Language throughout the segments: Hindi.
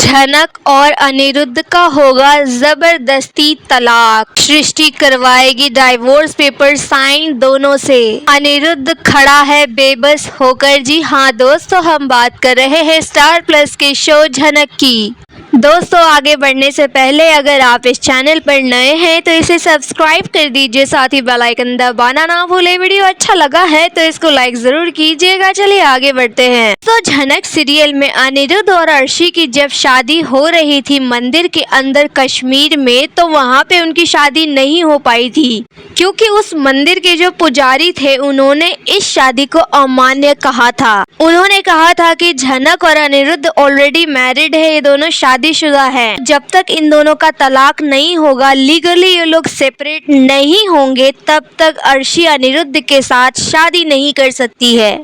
झनक और अनिरुद्ध का होगा जबरदस्ती तलाक। सृष्टि करवाएगी डाइवोर्स पेपर साइन दोनों से। अनिरुद्ध खड़ा है बेबस होकर। जी हाँ दोस्तों, हम बात कर रहे हैं स्टार प्लस के शो झनक की। दोस्तों, आगे बढ़ने से पहले अगर आप इस चैनल पर नए हैं तो इसे सब्सक्राइब कर दीजिए, साथ ही बेल आइकन दबाना ना भूले। वीडियो अच्छा लगा है तो इसको लाइक जरूर कीजिएगा। चलिए आगे बढ़ते हैं। तो झनक सीरियल में अनिरुद्ध और अर्शी की जब शादी हो रही थी मंदिर के अंदर कश्मीर में, तो वहाँ पे उनकी शादी नहीं हो पाई थी क्योंकि उस मंदिर के जो पुजारी थे उन्होंने इस शादी को अमान्य कहा था। उन्होंने कहा था कि झनक और अनिरुद्ध ऑलरेडी मैरिड है, ये दोनों शादीशुदा है। जब तक इन दोनों का तलाक नहीं होगा, लीगली ये लोग सेपरेट नहीं होंगे, तब तक अर्शी अनिरुद्ध के साथ शादी नहीं कर सकती है।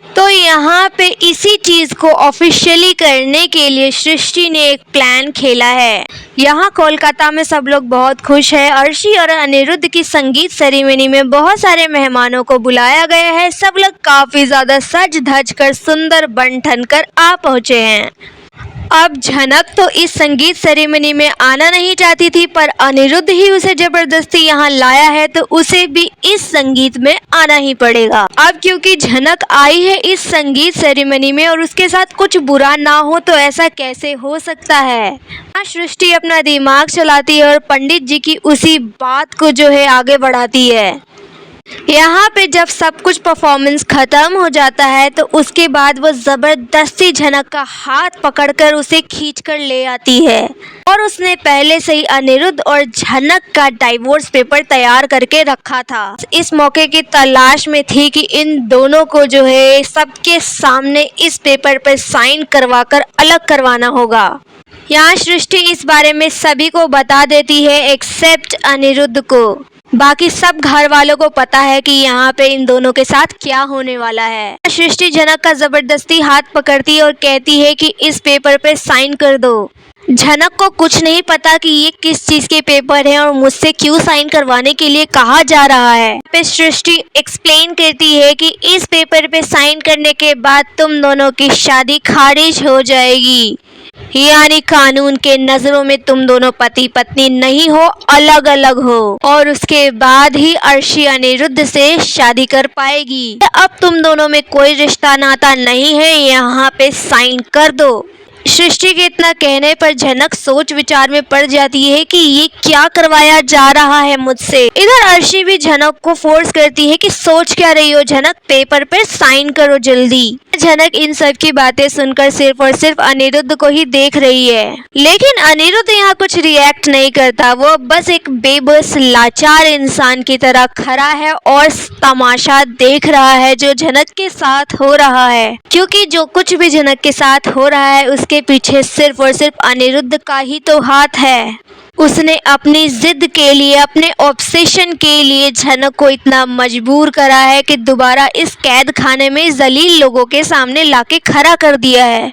तो यहाँ पे इसी चीज को ऑफिशियली करने के लिए सृष्टि ने एक प्लान खेला है। यहाँ कोलकाता में सब लोग बहुत खुश है। अर्शी और अनिरुद्ध की संगीत सेरेमनी में बहुत सारे मेहमानों को बुलाया गया है। सब लोग काफी ज्यादा सज धज कर सुंदर बन ठन कर आ पहुँचे हैं। अब झनक तो इस संगीत सेरेमनी में आना नहीं चाहती थी, पर अनिरुद्ध ही उसे जबरदस्ती यहाँ लाया है तो उसे भी इस संगीत में आना ही पड़ेगा। अब क्योंकि झनक आई है इस संगीत सेरेमनी में और उसके साथ कुछ बुरा ना हो, तो ऐसा कैसे हो सकता है। सृष्टि अपना दिमाग चलाती है और पंडित जी की उसी बात को जो है आगे बढ़ाती है। यहाँ पे जब सब कुछ परफॉर्मेंस खत्म हो जाता है तो उसके बाद वो जबरदस्ती झनक का हाथ पकड़कर उसे खींचकर ले आती है और उसने पहले से ही अनिरुद्ध और झनक का डाइवोर्स पेपर तैयार करके रखा था। इस मौके की तलाश में थी कि इन दोनों को जो है सबके सामने इस पेपर पर साइन करवाकर अलग करवाना होगा। यहाँ सृष्टि इस बारे में सभी को बता देती है एक्सेप्ट अनिरुद्ध को। बाकी सब घर वालों को पता है कि यहाँ पे इन दोनों के साथ क्या होने वाला है। सृष्टि झनक का जबरदस्ती हाथ पकड़ती है और कहती है कि इस पेपर पे साइन कर दो। झनक को कुछ नहीं पता कि ये किस चीज के पेपर हैं और मुझसे क्यों साइन करवाने के लिए कहा जा रहा है। पे सृष्टि एक्सप्लेन करती है कि इस पेपर पे साइन करने के बाद तुम दोनों की शादी खारिज हो जाएगी, यानी कानून के नजरों में तुम दोनों पति पत्नी नहीं हो, अलग अलग हो, और उसके बाद ही अर्शी अनिरुद्ध से शादी कर पाएगी। अब तुम दोनों में कोई रिश्ता नाता नहीं है, यहाँ पे साइन कर दो। सृष्टि के इतना कहने पर झनक सोच विचार में पड़ जाती है कि ये क्या करवाया जा रहा है मुझसे। इधर अर्शी भी झनक को फोर्स करती है कि सोच क्या रही हो झनक, पेपर पर साइन करो जल्दी। झनक इन सब की बातें सुनकर सिर्फ और सिर्फ अनिरुद्ध को ही देख रही है, लेकिन अनिरुद्ध यहाँ कुछ रिएक्ट नहीं करता। वो बस एक बेबस लाचार इंसान की तरह खड़ा है और तमाशा देख रहा है जो झनक के साथ हो रहा है, क्योंकि जो कुछ भी झनक के साथ हो रहा है उसके पीछे सिर्फ और सिर्फ अनिरुद्ध का ही तो हाथ है। उसने अपनी जिद के लिए, अपने ऑब्सेशन के लिए झनक को इतना मजबूर करा है कि दोबारा इस कैद खाने में जलील लोगों के सामने लाके खड़ा कर दिया है।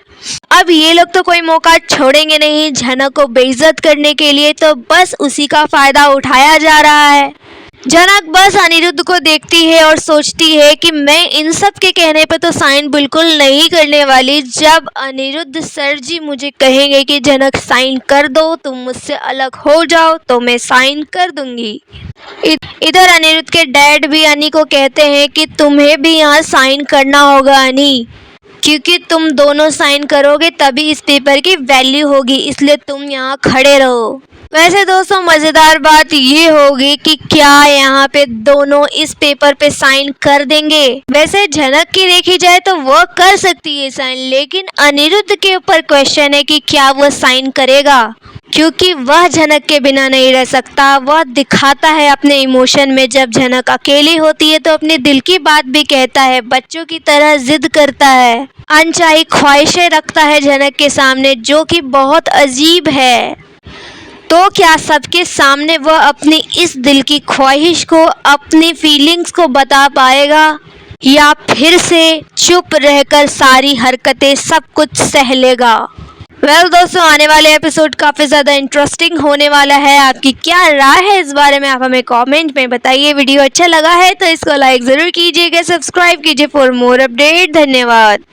अब ये लोग तो कोई मौका छोड़ेंगे नहीं झनक को बेइज्जत करने के लिए, तो बस उसी का फायदा उठाया जा रहा है। झनक बस अनिरुद्ध को देखती है और सोचती है कि मैं इन सब के कहने पर तो साइन बिल्कुल नहीं करने वाली। जब अनिरुद्ध सर जी मुझे कहेंगे कि झनक साइन कर दो, तुम मुझसे अलग हो जाओ, तो मैं साइन कर दूंगी। इधर अनिरुद्ध के डैड भी अनी को कहते हैं कि तुम्हें भी यहाँ साइन करना होगा अनी, क्योंकि तुम दोनों साइन करोगे तभी इस पेपर की वैल्यू होगी, इसलिए तुम यहाँ खड़े रहो। वैसे दोस्तों, मजेदार बात ये होगी कि क्या यहाँ पे दोनों इस पेपर पे साइन कर देंगे। वैसे झनक की देखी जाए तो वो कर सकती है साइन, लेकिन अनिरुद्ध के ऊपर क्वेश्चन है कि क्या वो साइन करेगा, क्योंकि वह झनक के बिना नहीं रह सकता। वह दिखाता है अपने इमोशन में। जब झनक अकेली होती है तो अपने दिल की बात भी कहता है, बच्चों की तरह जिद करता है, अनचाही ख्वाहिशें रखता है झनक के सामने, जो कि बहुत अजीब है। तो क्या सबके सामने वह अपनी इस दिल की ख्वाहिश को, अपनी फीलिंग्स को बता पाएगा, या फिर से चुप रहकर सारी हरकतें सब कुछ सह लेगा। दोस्तों, आने वाले एपिसोड काफ़ी ज़्यादा इंटरेस्टिंग होने वाला है। आपकी क्या राय है इस बारे में आप हमें कमेंट में बताइए। वीडियो अच्छा लगा है तो इसको लाइक ज़रूर कीजिएगा, सब्सक्राइब कीजिए फॉर मोर अपडेट। धन्यवाद।